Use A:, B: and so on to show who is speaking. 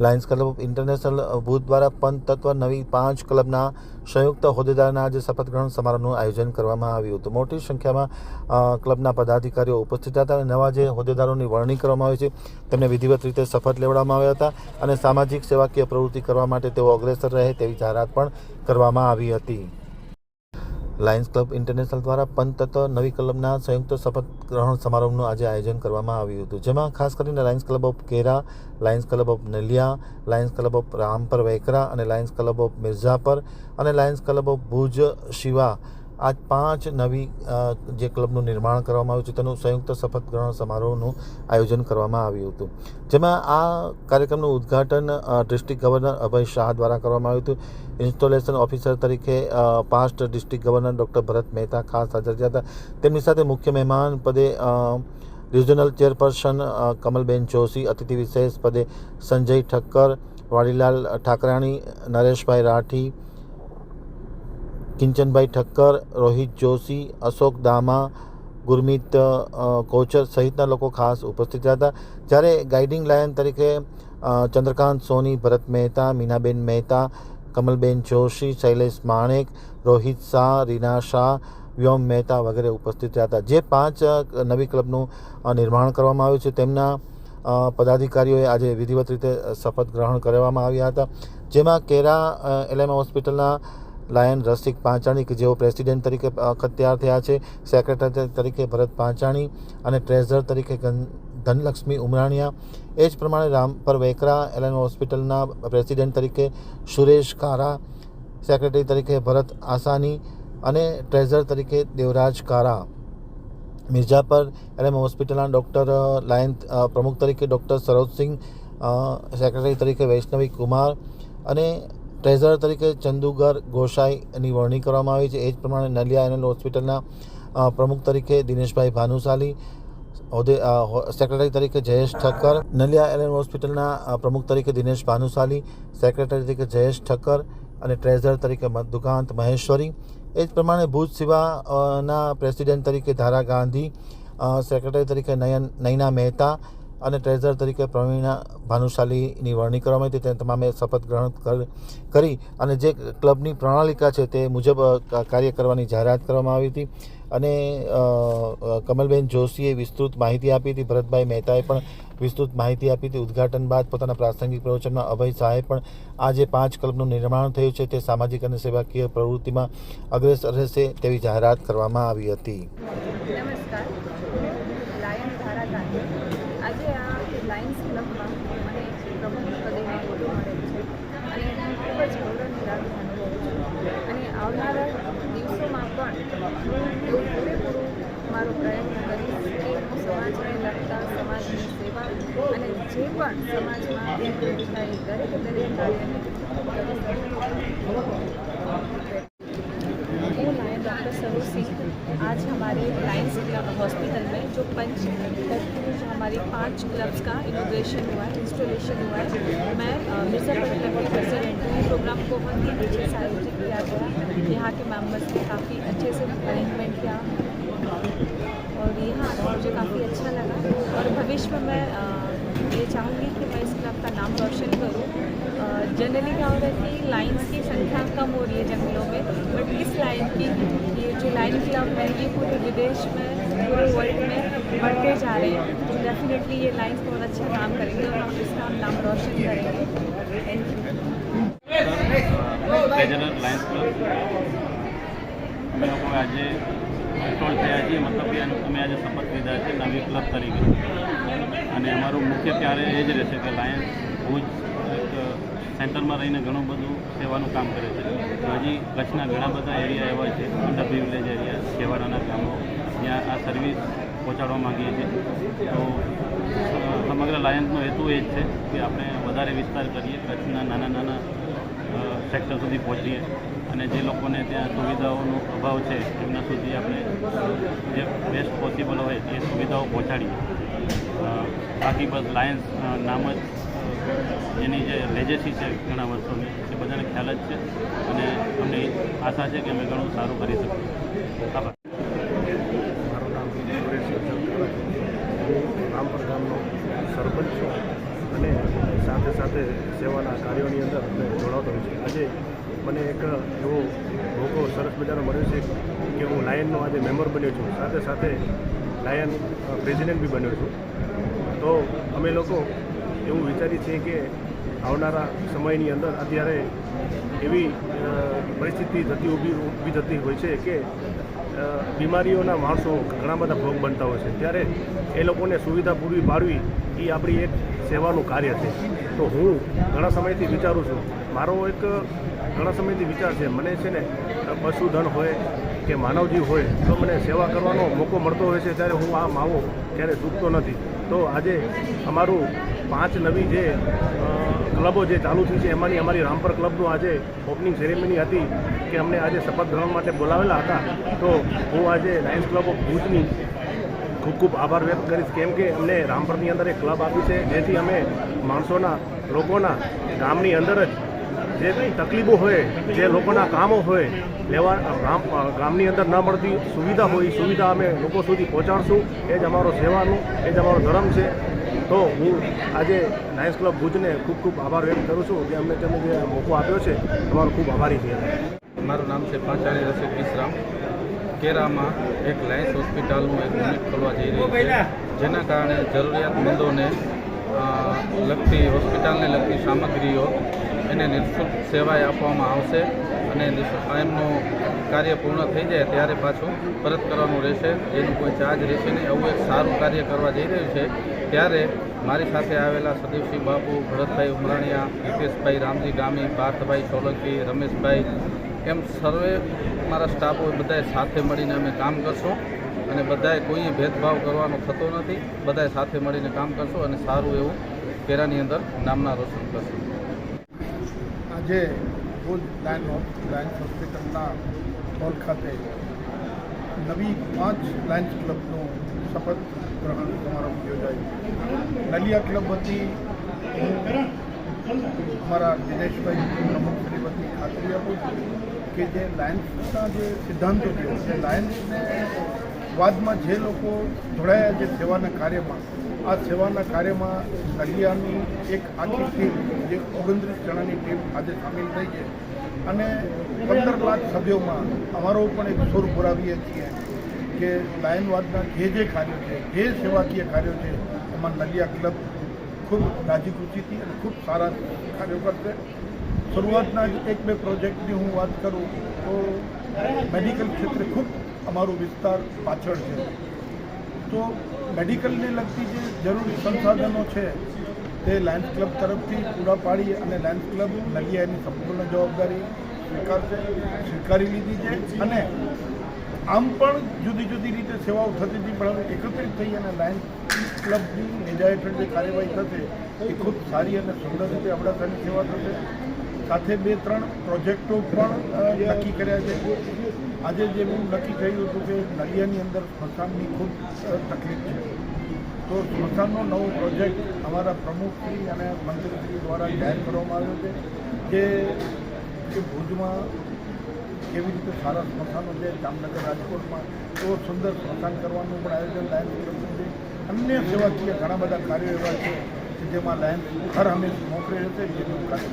A: Lions club of international Bhuj દ્વારા પંચતત્વ નવી 5 ક્લબના સંયુક્ત હોદ્દેદારના આજે શપથ ગ્રહણ સમારોહનું આયોજન કરવામાં આવ્યું હતું. મોટી સંખ્યામાં ક્લબના પદાધિકારીઓ ઉપસ્થિત હતા અને નવા જે હોદ્દેદારોની વરણી કરવામાં આવી છે તેમને વિધિવત રીતે શપથ લેવડાવવામાં આવ્યા હતા અને સામાજિક સેવાકીય પ્રવૃત્તિ કરવા માટે તેઓ અગ્રેસર રહે તેવી જાહેરાત પણ કરવામાં આવી હતી. લાયન્સ ક્લબ ઇન્ટરનેશનલ દ્વારા પંચતત્વ નવી ક્લબના સંયુક્ત શપથ ગ્રહણ સમારોહનું આજે આયોજન કરવામાં આવ્યું હતું, જેમાં ખાસ કરીને lions club of Kera, lions club of Naliya, lions club of Rampar Vekra અને લાયન્સ ક્લબ ઓફ મિર્ઝાપર અને lions club of Bhuj Shiva આ 5 નવી જે ક્લબનું નિર્માણ કરવામાં આવ્યું છે તેનું સંયુક્ત શપથ ગ્રહણ સમારોહનું આયોજન કરવામાં આવ્યું હતું, જેમાં આ કાર્યક્રમનું ઉદ્ઘાટન ડિસ્ટ્રિક્ટ ગવર્નર અભય શાહ દ્વારા કરવામાં આવ્યું હતું. ઇન્સ્ટોલેશન ઓફિસર તરીકે પાસ્ટ ડિસ્ટ્રિક્ટ ગવર્નર ડૉક્ટર ભરત મહેતા ખાસ હાજર રહ્યા હતા. તેમની સાથે મુખ્ય મહેમાન પદે રિજનલ ચેરપર્સન કમલબેન જોશી, અતિથિ વિશેષ પદે સંજય ઠક્કર, વાડીલાલ ઠાકરાણી, નરેશભાઈ રાઠી, કિંચનભાઈ ઠક્કર, રોહિત જોશી, અશોક દામા, ગુરમીત કોચર સહિતના લોકો ખાસ ઉપસ્થિત રહ્યા હતા. જ્યારે ગાઈડિંગ લાયન તરીકે ચંદ્રકાંત સોની, ભરત મહેતા, મીનાબેન મહેતા, કમલબેન જોશી, શૈલેષ માણેક, રોહિત શાહ, રીના શાહ, વ્યોમ મહેતા વગેરે ઉપસ્થિત રહ્યા હતા. જે 5 નવી ક્લબનું નિર્માણ કરવામાં આવ્યું છે તેમના પદાધિકારીઓએ આજે વિધિવત રીતે શપથ ગ્રહણ કરવામાં આવ્યા હતા, જેમાં કેરા LM હોસ્પિટલના લાયન રસિક પાંચાણી કે જેઓ પ્રેસિડેન્ટ તરીકે અખત્યાર થયા છે, સેક્રેટરી તરીકે ભરત પાંચાણી અને ટ્રેઝરર તરીકે ધનલક્ષ્મી ઉમરાણીયા. એ જ પ્રમાણે રામપર વેકરા LM હોસ્પિટલના પ્રેસિડેન્ટ તરીકે સુરેશ કારા, સેક્રેટરી તરીકે ભરત આસાની અને ટ્રેઝરર તરીકે દેવરાજ કારા. મિર્ઝાપર LM હોસ્પિટલના ડૉક્ટર લાયન પ્રમુખ તરીકે ડૉક્ટર સરોજસિંહ, સેક્રેટરી તરીકે વૈષ્ણવી કુમાર અને ટ્રેઝરર તરીકે ચંદુગર ગોસાઈની વરણી કરવામાં આવી છે. એ જ પ્રમાણે નલિયા LM હોસ્પિટલના પ્રમુખ તરીકે દિનેશભાઈ ભાનુશાલી, સેક્રેટરી તરીકે જયેશ ઠક્કર, નલિયા LM હોસ્પિટલના પ્રમુખ તરીકે દિનેશ ભાનુશાલી, સેક્રેટરી તરીકે જયેશ ઠક્કર અને ટ્રેઝરર તરીકે મધુકાંત મહેશ્વરી. એ જ પ્રમાણે ભુજ શિવાના પ્રેસિડેન્ટ તરીકે ધારા ગાંધી, સેક્રેટરી તરીકે નયના મહેતા અને ટ્રેઝરર તરીકે પ્રવીણા ભાનુશાલીની વરણી કરવામાં આવી હતી. તે તમામે શપથ ગ્રહણ કરી અને જે ક્લબની પ્રણાલિકા છે તે મુજબ કાર્ય કરવાની જાહેરાત કરવામાં આવી હતી અને કમલબેન જોશીએ વિસ્તૃત માહિતી આપી હતી, ભરતભાઈ મહેતાએ પણ વિસ્તૃત માહિતી આપી હતી. ઉદ્ઘાટન બાદ પોતાના પ્રાસંગિક પ્રવચનમાં અભય શાહે પણ આ જે 5 ક્લબનું નિર્માણ થયું છે તે સામાજિક અને સેવાકીય પ્રવૃત્તિમાં અગ્રેસર રહેશે તેવી જાહેરાત કરવામાં આવી હતી.
B: નમસ્કાર, લાયન ધારા ગાંધી. આજે આ લાયન્સ ક્લબમાં મને પ્રમુખ પદેની હોદ્દો મળેલ છે અને હું ખૂબ જ ગૌરવની લાગણી અનુભવું છું અને આવનારા દિવસોમાં પણ હું એવું પૂરેપૂરું મારો પ્રયત્ન કરીશ કે હું સમાજને લગતા, સમાજની સેવા અને જે પણ સમાજમાં ઉપયોગી થાય દરેક કાર્યને હું लायन डॉक्टर सरोज सिंह आज हमारे लायंस क्लब हॉस्पिटल में जो हमारे 5 क्लब्स का इनोग्रेशन हुआ है, इंस्टॉलेशन हुआ है, मैं मिर्ज़ापुर क्लब की प्रेसिडेंट हूँ. प्रोग्राम को बहुत ही अच्छे से आयोजित किया गया. यहाँ के मेंबर्स ने काफ़ी अच्छे से अरेंजमेंट किया और यहाँ मुझे काफ़ी अच्छा लगा और भविष्य में मैं ये चाहूँगी कि मैं इस क्लब का नाम रोशन करूँ. जनरली क्या होता है कि लाइन्स की संख्या कम हो रही है जंगलों में, बट इस लाइन की ये जो लाइन क्लब है ये पूरे विदेश में, पूरे वर्ल्ड में बढ़ते जा रहे हैं. तो डेफिनेटली ये लाइन्स बहुत अच्छा काम करेंगे और हम इसका नाम रोशन करेंगे. Thank you.
C: લાયન્સ ક્લબ અમે લોકો આજે ઇન્સ્ટોલ થયા છીએ, મતલબ કે અમે આજે શપથ લીધા છે નવી ક્લબ તરીકે અને અમારું મુખ્ય ત્યારે એ જ રહેશે કે લાયન્સ ભુજ સેન્ટરમાં રહીને ઘણું બધું સેવાનું કામ કરે છે. હજી કચ્છના ઘણા બધા એરિયા એવા છે, અંડર પ્રિવિલેજ એરિયા, છેવાડાના ગામો, જ્યાં આ સર્વિસ પહોંચાડવા માગીએ છીએ. તો સમગ્ર લાયન્સનો હેતુ એ જ છે કે આપણે વધારે વિસ્તાર કરીએ, કચ્છના નાના સેક્ટર સુધી પહોંચીએ અને જે લોકોને ત્યાં સુવિધાઓનો અભાવ છે એમના સુધી આપણે જે બેસ્ટ પોસિબલ હોય એ સુવિધાઓ પહોંચાડીએ. બાકી બસ લાયન્સ નામ જ એની જે લેજેસી છે ઘણા વર્ષોની એ બધાને ખ્યાલ જ છે અને અમને આશા છે કે અમે ઘણું સારું કરી શકીએ. આભાર.
D: મારું નામ રામપર ગામનો સરપંચ છું અને સાથે સાથે
E: સાથે સેવાના કાર્યોની અંદર અમે જોડાતો હોય છે. આજે મને એક એવો મોકો સરસ મજાનો મળ્યો છે કે હું લાયનનો આજે મેમ્બર બન્યો છું, સાથે સાથે લાયન પ્રેસિડેન્ટ બી બન્યો છું. તો અમે લોકો એવું વિચારીએ છીએ કે આવનારા સમયની અંદર અત્યારે એવી પરિસ્થિતિ ઊભી થતી હોય છે કે બીમારીઓના માણસો ઘણા બધા ભોગ બનતા હોય છે. ત્યારે એ લોકોને સુવિધા પૂરી પાડવી એ આપણી એક સેવાનું કાર્ય છે. તો હું ઘણા સમયથી વિચારું છું, મારો એક ઘણા સમયથી વિચાર છે, મને છે ને પશુધન હોય કે માનવજીવ હોય તો મને સેવા કરવાનો મોકો મળતો હોય છે, ત્યારે હું આ માવો ક્યારે ચૂકતો નથી. તો આજે અમારું 5 નવી જે ક્લબો જે ચાલુ થઈ છે એમાંની અમારી રામપર ક્લબનું આજે ઓપનિંગ સેરેમની હતી કે અમને આજે શપથ ગ્રહણ માટે બોલાવેલા હતા. તો હું આજે લાયન્સ ક્લબ ઓફ ભુજની ખૂબ ખૂબ આભાર વ્યક્ત કરીશ, કેમ કે અમને રામપરની અંદર એક ક્લબ આપી છે, જેથી અમે માણસોના લોકોના ગામની અંદર જ જે તકલીફો હોય, જે લોકોના કામો હોય, ગામની અંદર ન મળતી સુવિધા હોય એ સુવિધા અમે લોકો સુધી પહોંચાડશું. એ જ અમારો સેવાનું, એ જ અમારો ધર્મ છે. તો હું આજે લાયન્સ ક્લબ ભુજને ખૂબ ખૂબ આભાર વ્યક્ત કરું છું કે અમને તમે જે મોકો આપ્યો છે, તમારો ખૂબ આભારી છીએ.
F: મારું નામ છે પાંચાળી રસિક વિશ્રામ. કેરામાં એક લાયન્સ હોસ્પિટલનું એક યુનિટ ખોલવા જઈ રહ્યું છે, જેના કારણે જરૂરિયાતમંદોને લગતી હોસ્પિટલને લગતી સામગ્રીઓ એને નિઃશુલ્ક સેવાએ આપવામાં આવશે અને એમનું કાર્ય પૂર્ણ થઈ જાય ત્યારે પાછું પરત કરવાનું રહેશે, એનું કોઈ ચાર્જ રહેશે નહીં. એવું એક સારું કાર્ય કરવા જઈ રહ્યું છે. ત્યારે મારી સાથે આવેલા સદીવસિંહ બાપુ, ભરતભાઈ ઉમરાણીયા, હિતેશભાઈ રામજી ગામી, પાર્થભાઈ સોલંકી, રમેશભાઈ, એમ સર્વે મારા સ્ટાફો બધાએ સાથે મળીને અમે કામ કરશું અને બધાએ કોઈએ ભેદભાવ કરવાનો થતો નથી. બધાએ સાથે મળીને કામ કરશું અને સારું એવું કેરાની અંદર નામના રોશન કરશું.
G: આજે ભુજ લાયન્સ હોસ્પિટલના હોલ ખાતે નવી 5 લાયન્સ ક્લબનું શપથ ગ્રહણ સમારંભ યોજાયો. નલિયા ક્લબ વતી હું અમારા દિનેશભાઈ પ્રમુખ શ્રી વતી ખાતરી આપું છું કે જે લાયન્સના જે સિદ્ધાંતો છે, તે લાયન્સને વાદમાં જે લોકો જોડાયા જે સેવાના કાર્યમાં, આ સેવાના કાર્યમાં નલિયાની એક આખી ટીમ, જે 29 જણાની ટીમ આજે સામેલ થઈ છે અને 15 લાખ સભ્યોમાં અમારો પણ એક સુર પુરાવીએ છીએ કે લાયનવાદના જે કાર્યો છે, જે સેવાકીય કાર્યો છે, એમાં નલિયા ક્લબ ખૂબ રાજી ખુશીથી અને ખૂબ સારા કાર્યો કરશે. શરૂઆતના જ 1-2 પ્રોજેક્ટની હું વાત કરું તો મેડિકલ ક્ષેત્રે ખૂબ અમારો વિસ્તાર પાછળ છે. તો મેડિકલને લગતી જે જરૂરી સંસાધનો છે તે લાયન્સ ક્લબ તરફથી પૂરા પાડી અને લાયન્સ ક્લબ નલિયાની સંપૂર્ણ જવાબદારી સ્વીકારી લીધી છે અને આમ પણ જુદી જુદી રીતે સેવાઓ થતી હતી, પણ હવે એકત્રિત થઈ અને લાયન્સ ક્લબની નેજા હેઠળ જે કાર્યવાહી થશે એ ખૂબ સારી અને સુંદર રીતે અબડાસાની સેવા થશે. સાથે 2-3 પ્રોજેક્ટો પણ નક્કી કર્યા છે. આજે જે હું નક્કી કર્યું હતું કે નલિયાની અંદર સ્મશાનની ખૂબ તકલીફ છે, તો સ્મશાનનો નવો પ્રોજેક્ટ અમારા પ્રમુખશ્રી અને મંત્રીશ્રી દ્વારા જાહેર કરવામાં આવ્યો છે કે ભુજમાં કેવી રીતે સારા સ્મશાનો છે, જામનગર, રાજકોટમાં તો સુંદર સ્મશાન કરવાનું પણ આયોજન લાયન્સ ક્લબનું છે. અન્ય સેવાકીય ઘણા બધા કાર્યો એવા છે કે જેમાં લાયન્સ હર હંમેશ મોખરે રહેશે, જેનું કાર્ય